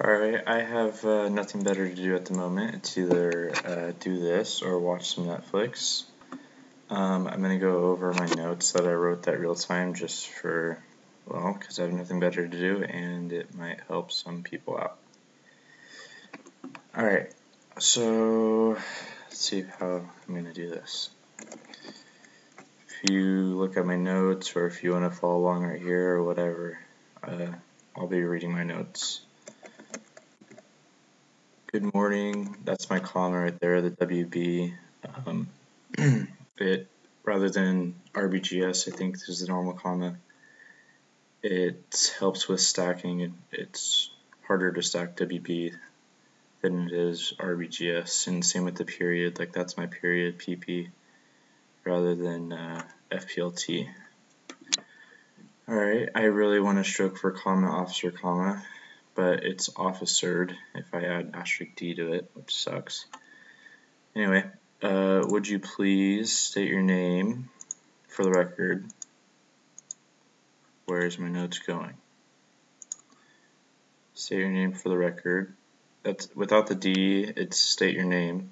Alright, I have nothing better to do at the moment. It's either do this or watch some Netflix. I'm going to go over my notes that I wrote that real time just for, well, because I have nothing better to do and it might help some people out. Alright, so let's see how I'm going to do this. If you look at my notes or if you want to follow along right here or whatever, I'll be reading my notes. Good morning, that's my comma right there, the WB. It, rather than RBGS, I think this is the normal comma. It helps with stacking. It's harder to stack WB than it is RBGS, and same with the period, like that's my period PP rather than FPLT. Alright, I really want to stroke for comma, officer, comma, but it's officered if I add asterisk D to it, which sucks. Anyway, would you please state your name for the record? Where is my notes going? State your name for the record. That's without the D, it's state your name.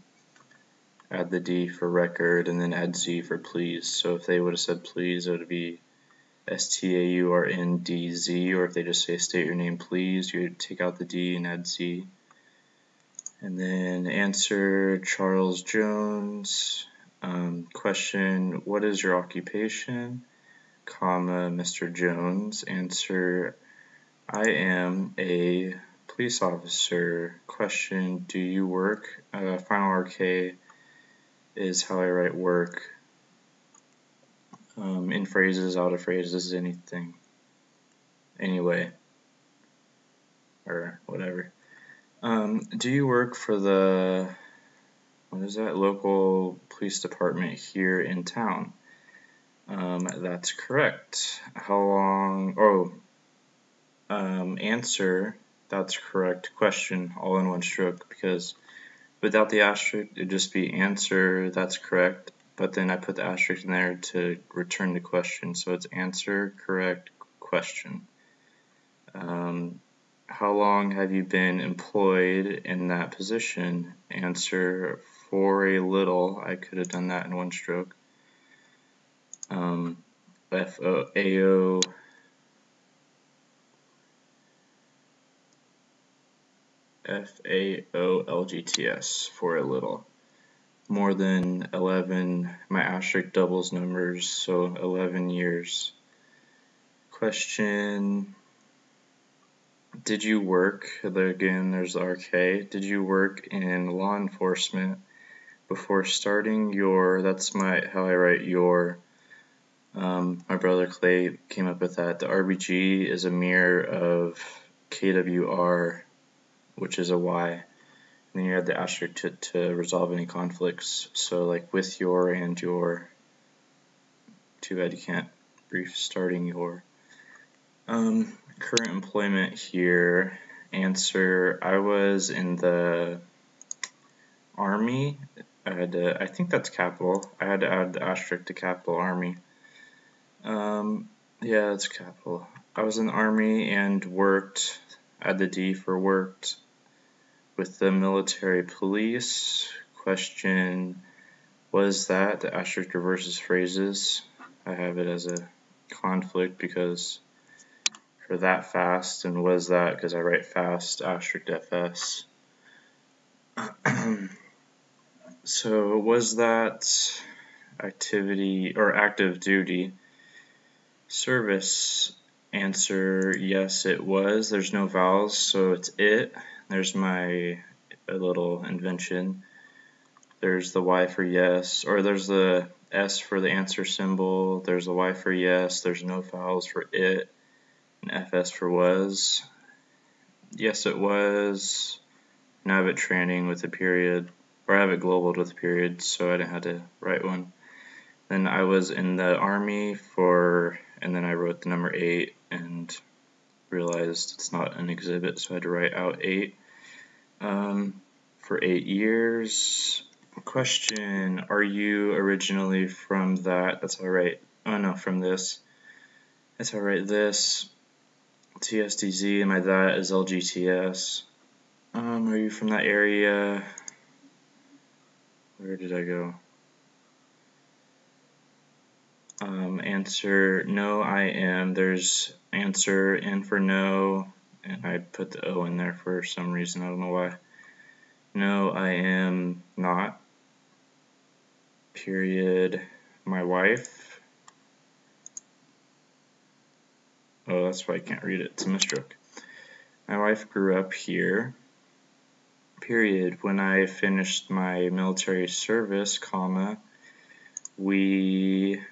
Add the D for record and then add Z for please. So if they would have said please, it would be STAURNDZ, or if they just say state your name please, you would take out the D and add Z. And then answer Charles Jones. Question, what is your occupation? Comma, Mr. Jones. Answer, I am a police officer. Question, do you work? Final RK is how I write work. In phrases, out of phrases, anything. Anyway. Or whatever. Do you work for the, what is that, local police department here in town? That's correct. How long, answer, that's correct. Question, all in one stroke, because without the asterisk, it'd just be answer, that's correct, but then I put the asterisk in there to return the question, so it's answer, correct, question. How long have you been employed in that position? Answer, for a little. I could have done that in one stroke. FAOLGTS, for a little. More than 11, my asterisk doubles numbers, so 11 years. Question, did you work, again there's the RK, did you work in law enforcement before starting your, that's how I write your, my brother Clay came up with that. The RBG is a mirror of KWR, which is a Y, and then you add the asterisk to resolve any conflicts, so like with your and your, too bad you can't brief starting your. Current employment here, answer, I was in the Army. I think that's capital. I had to add the asterisk to capital Army. Yeah, it's capital. I was in the Army and worked, add the D for worked, with the military police. Question, was that, the asterisk reverses phrases. I have it as a conflict because for that fast, and was that because I write fast, asterisk FS. So was that activity or active duty service? Answer, yes it was. There's no vowels, so it's it. There's my little invention. There's the Y for yes, or there's the S for the answer symbol. There's the Y for yes. There's no vowels for it. And FS for was. Yes it was. Now I have it training with a period, or I have it globaled with a period, so I didn't have to write one. Then I was in the Army for, and then I wrote the number 8 and realized it's not an exhibit, so I had to write out 8. For 8 years. Question, are you originally from that? That's how I write, oh no, from this. That's how I write this. TSDZ, and my that is LGTS. Are you from that area? Where did I go? Answer, no, I am. There's answer, N for no, and I put the O in there for some reason, I don't know why. No, I am not. Period. My wife. Oh, that's why I can't read it. It's a misstroke. My wife grew up here. Period. When I finished my military service, comma, we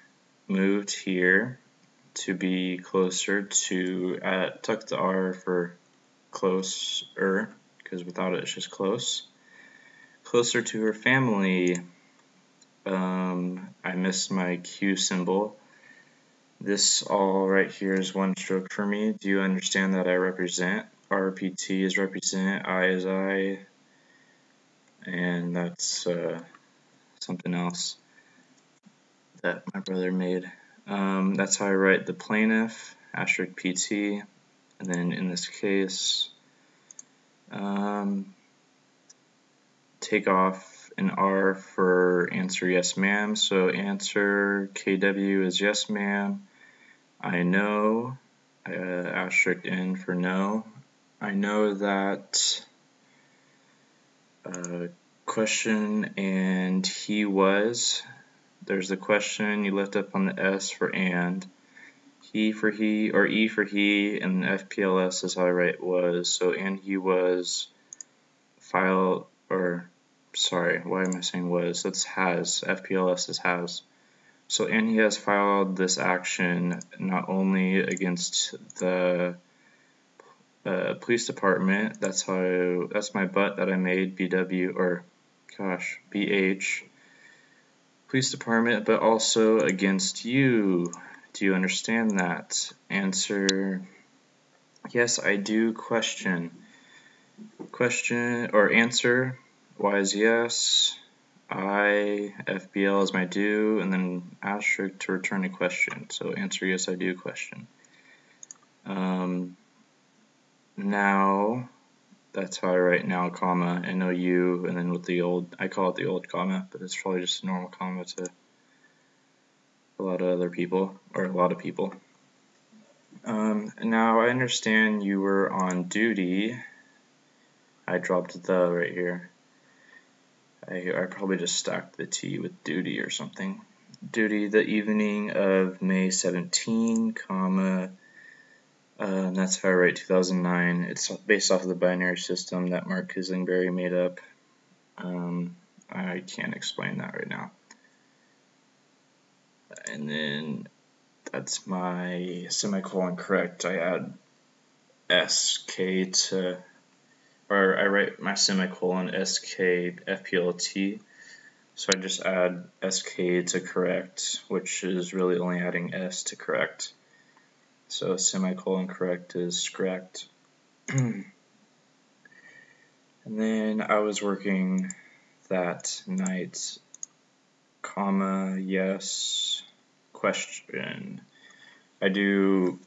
moved here to be closer to, tuck the R for closer, because without it it's just close. Closer to her family. I missed my Q symbol. This all right here is one stroke for me. Do you understand that I represent? RPT is represent, I is I, and that's something else that my brother made. That's how I write the plaintiff, asterisk PT, and then in this case, take off an R for answer yes ma'am, so answer KW is yes ma'am. I know, asterisk N for no. I know that question and he was. There's the question, you lift up on the S for and. He for he, or E for he, and FPLS is how I write was. So and he was filed, or sorry, why am I saying was? That's has. FPLS is has. So and he has filed this action not only against the police department. That's my butt that I made, BW, or gosh, BH, police department, but also against you. Do you understand that? Answer, yes, I do. Question or answer, Y is yes, I, FBL is my do, and then asterisk to return a question. So answer, yes, I do. Question. Now, that's how I write now, comma, NOU, and then with the old, I call it the old comma, but it's probably just a normal comma to a lot of other people, or a lot of people. Now, I understand you were on duty. I dropped the right here. I probably just stacked the T with duty or something. Duty the evening of May 17, comma, that's how I write 2009. It's based off of the binary system that Mark Kislingberry made up. I can't explain that right now. And then that's my semicolon correct. I add SK to, or I write my semicolon SK FPLT. So I just add SK to correct, which is really only adding S to correct. So semicolon correct is correct. And then I was working that night, comma, yes, question. I do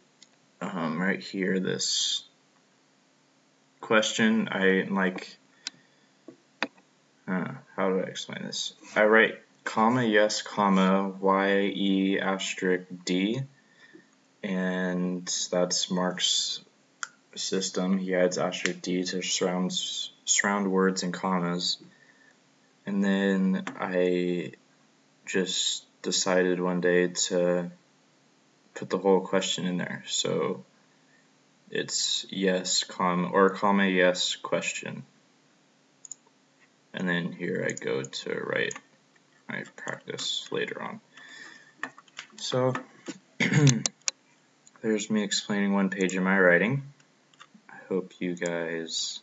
right here this question. I like, how do I explain this? I write comma, yes, comma, YE asterisk D, and that's Mark's system. He adds asterisk D to surround words and commas. And then I just decided one day to put the whole question in there. So it's yes, comma, or comma, yes, question. And then here I go to write my practice later on. So there's me explaining one page of my writing. I hope you guys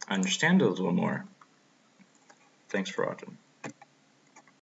understand it a little more. Thanks for watching.